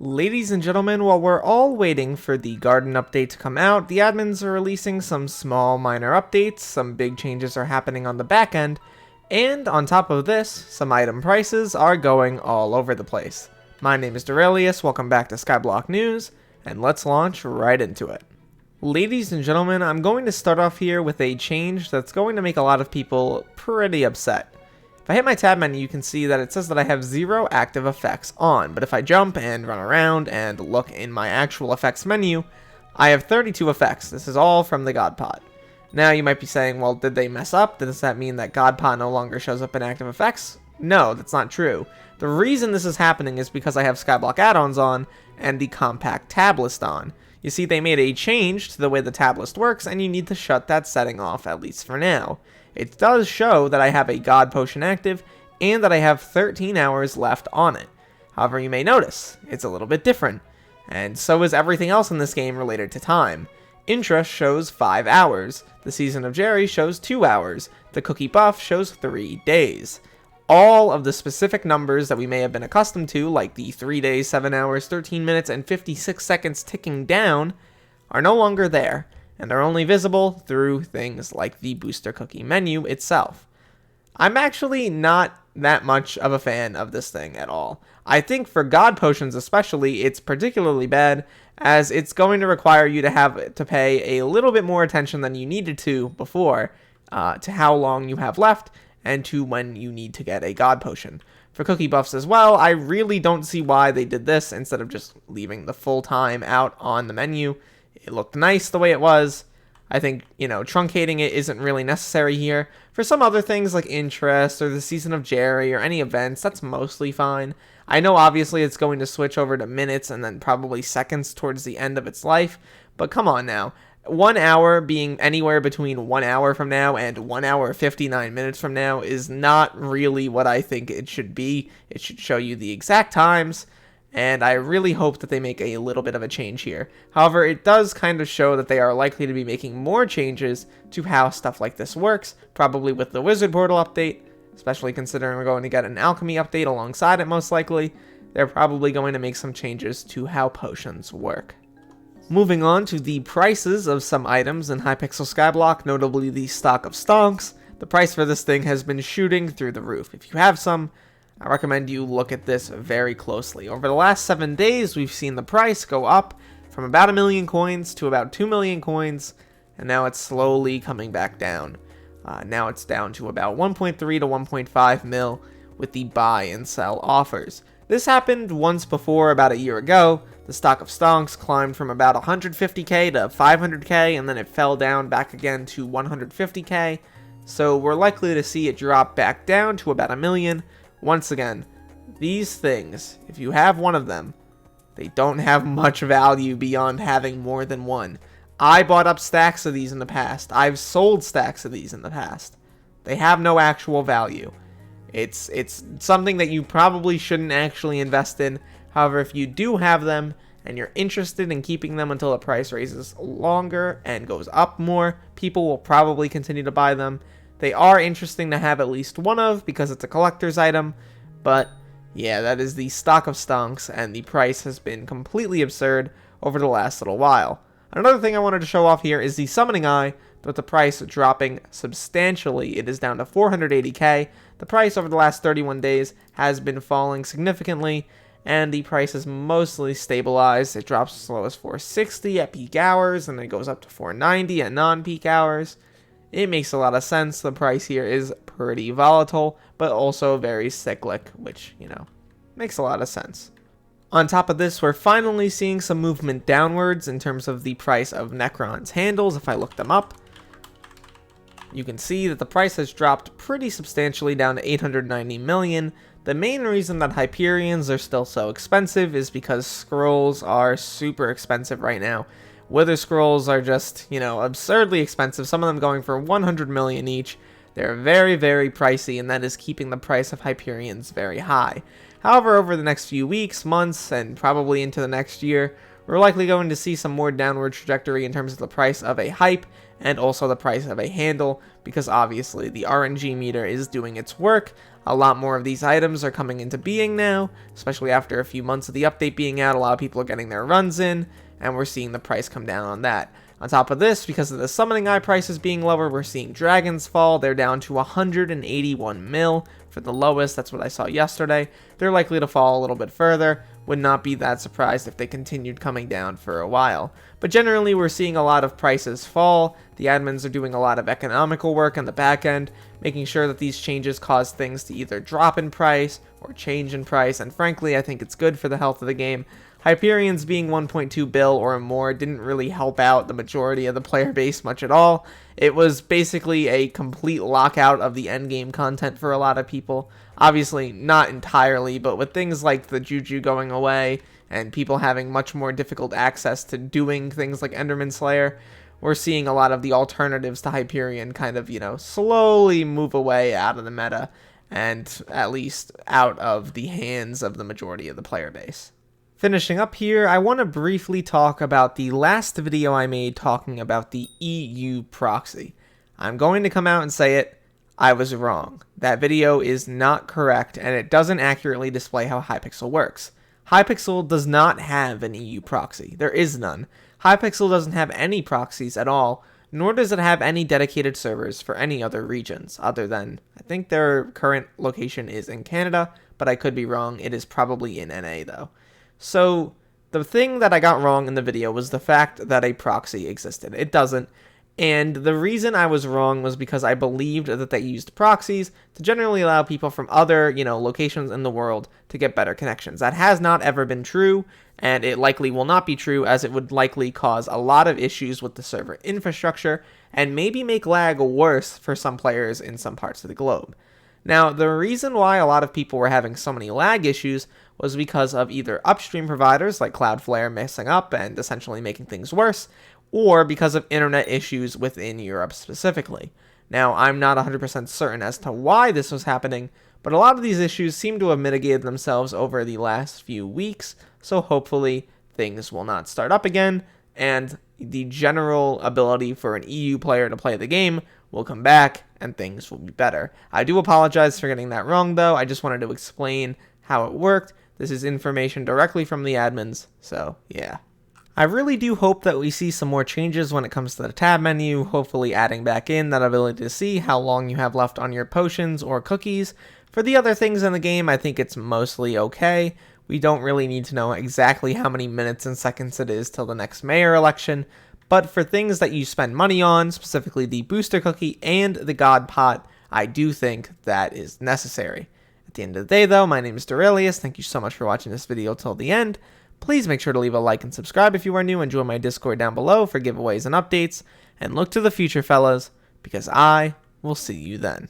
Ladies and gentlemen, while we're all waiting for the garden update to come out, the admins are releasing some small minor updates, some big changes are happening on the back end, and on top of this, some item prices are going all over the place. My name is Derailious, welcome back to Skyblock News, and let's launch right into it. Ladies and gentlemen, I'm going to start off here with a change that's going to make a lot of people pretty upset. If I hit my tab menu, you can see that it says that I have 0 active effects on, but if I jump and run around and look in my actual effects menu, I have 32 effects. This is all from the God Pot. Now you might be saying, well, did they mess up? Does that mean that God Pot no longer shows up in active effects? No, that's not true. The reason this is happening is because I have Skyblock add-ons on and the compact tab list on. You see, they made a change to the way the tab list works, and you need to shut that setting off, at least for now. It does show that I have a God Potion active, and that I have 13 hours left on it. However, you may notice, it's a little bit different, and so is everything else in this game related to time. Interest shows 5 hours, the Season of Jerry shows 2 hours, the Cookie Buff shows 3 days. All of the specific numbers that we may have been accustomed to, like the 3 days, 7 hours, 13 minutes, and 56 seconds ticking down, are no longer there, and are only visible through things like the booster cookie menu itself. I'm actually not that much of a fan of this thing at all. I think for God Potions especially, it's particularly bad, as it's going to require you to have to pay a little bit more attention than you needed to before, to how long you have left, and to when you need to get a God Potion. For Cookie Buffs as well, I really don't see why they did this instead of just leaving the full time out on the menu. It looked nice the way it was. I think, truncating it isn't really necessary here. For some other things like interest or the Season of Jerry or any events, that's mostly fine. I know obviously it's going to switch over to minutes and then probably seconds towards the end of its life, but come on now. 1 hour being anywhere between 1 hour from now and 1 hour 59 minutes from now is not really what I think it should be. It should show you the exact times, and I really hope that they make a little bit of a change here. However, it does kind of show that they are likely to be making more changes to how stuff like this works, probably with the Wizard Portal update, especially considering we're going to get an Alchemy update alongside it most likely. They're probably going to make some changes to how potions work. Moving on to the prices of some items in Hypixel Skyblock, notably the stock of Stonks. The price for this thing has been shooting through the roof. If you have some, I recommend you look at this very closely. Over the last 7 days, we've seen the price go up from about 1 million coins to about 2 million coins, and now it's slowly coming back down. Now it's down to about 1.3 to 1.5 mil with the buy and sell offers. This happened once before about a year ago. The stock of Stonks climbed from about 150k to 500k, and then it fell down back again to 150k. So we're likely to see it drop back down to about 1 million. Once again, these things, if you have one of them, they don't have much value beyond having more than one. I bought up stacks of these in the past. I've sold stacks of these in the past. They have no actual value. It's something that you probably shouldn't actually invest in. However, if you do have them and you're interested in keeping them until the price raises longer and goes up more, people will probably continue to buy them. They are interesting to have at least one of because it's a collector's item, but yeah, that is the stock of Stonks, and the price has been completely absurd over the last little while. Another thing I wanted to show off here is the Summoning Eye, with the price dropping substantially. It is down to 480k. The price over the last 31 days has been falling significantly, and the price is mostly stabilized. It drops as low as 460 at peak hours, and then it goes up to 490 at non-peak hours. It makes a lot of sense. The price here is pretty volatile, but also very cyclic, which, makes a lot of sense. On top of this, we're finally seeing some movement downwards in terms of the price of Necron's handles. If I look them up, you can see that the price has dropped pretty substantially down to 890 million. The main reason that Hyperions are still so expensive is because scrolls are super expensive right now. Wither scrolls are just, absurdly expensive, some of them going for 100 million each. They're very, very pricey, and that is keeping the price of Hyperions very high. However, over the next few weeks, months, and probably into the next year, we're likely going to see some more downward trajectory in terms of the price of a hype and also the price of a handle, because obviously the RNG meter is doing its work. A lot more of these items are coming into being now, especially after a few months of the update being out. A lot of people are getting their runs in, and we're seeing the price come down on that. On top of this, because of the summoning eye prices being lower, we're seeing dragons fall. They're down to 181 mil for the lowest. That's what I saw yesterday. They're likely to fall a little bit further. Would not be that surprised if they continued coming down for a while. But generally, we're seeing a lot of prices fall. The admins are doing a lot of economical work on the back end, making sure that these changes cause things to either drop in price or change in price. And frankly, I think it's good for the health of the game. Hyperion's being 1.2 bill or more didn't really help out the majority of the player base much at all. It was basically a complete lockout of the endgame content for a lot of people. Obviously, not entirely, but with things like the Juju going away and people having much more difficult access to doing things like Enderman Slayer, we're seeing a lot of the alternatives to Hyperion kind of, slowly move away out of the meta and at least out of the hands of the majority of the player base. Finishing up here, I want to briefly talk about the last video I made talking about the EU proxy. I'm going to come out and say it, I was wrong. That video is not correct, and it doesn't accurately display how Hypixel works. Hypixel does not have an EU proxy. There is none. Hypixel doesn't have any proxies at all, nor does it have any dedicated servers for any other regions, other than, I think their current location is in Canada, but I could be wrong. It is probably in NA, though. So, the thing that I got wrong in the video was the fact that a proxy existed. It doesn't. And the reason I was wrong was because I believed that they used proxies to generally allow people from other, locations in the world to get better connections. That has not ever been true, and it likely will not be true, as it would likely cause a lot of issues with the server infrastructure and maybe make lag worse for some players in some parts of the globe. Now, the reason why a lot of people were having so many lag issues was because of either upstream providers like Cloudflare messing up and essentially making things worse, or because of internet issues within Europe specifically. Now, I'm not 100% certain as to why this was happening, but a lot of these issues seem to have mitigated themselves over the last few weeks, so hopefully things will not start up again, and the general ability for an EU player to play the game will come back, and things will be better. I do apologize for getting that wrong, though. I just wanted to explain how it worked. This is information directly from the admins, so yeah. I really do hope that we see some more changes when it comes to the tab menu, hopefully adding back in that ability to see how long you have left on your potions or cookies. For the other things in the game, I think it's mostly okay. We don't really need to know exactly how many minutes and seconds it is till the next mayor election, but for things that you spend money on, specifically the booster cookie and the god pot, I do think that is necessary. At the end of the day, though, my name is Derailious. Thank you so much for watching this video till the end. Please make sure to leave a like and subscribe if you are new, and join my Discord down below for giveaways and updates. And look to the future, fellas, because I will see you then.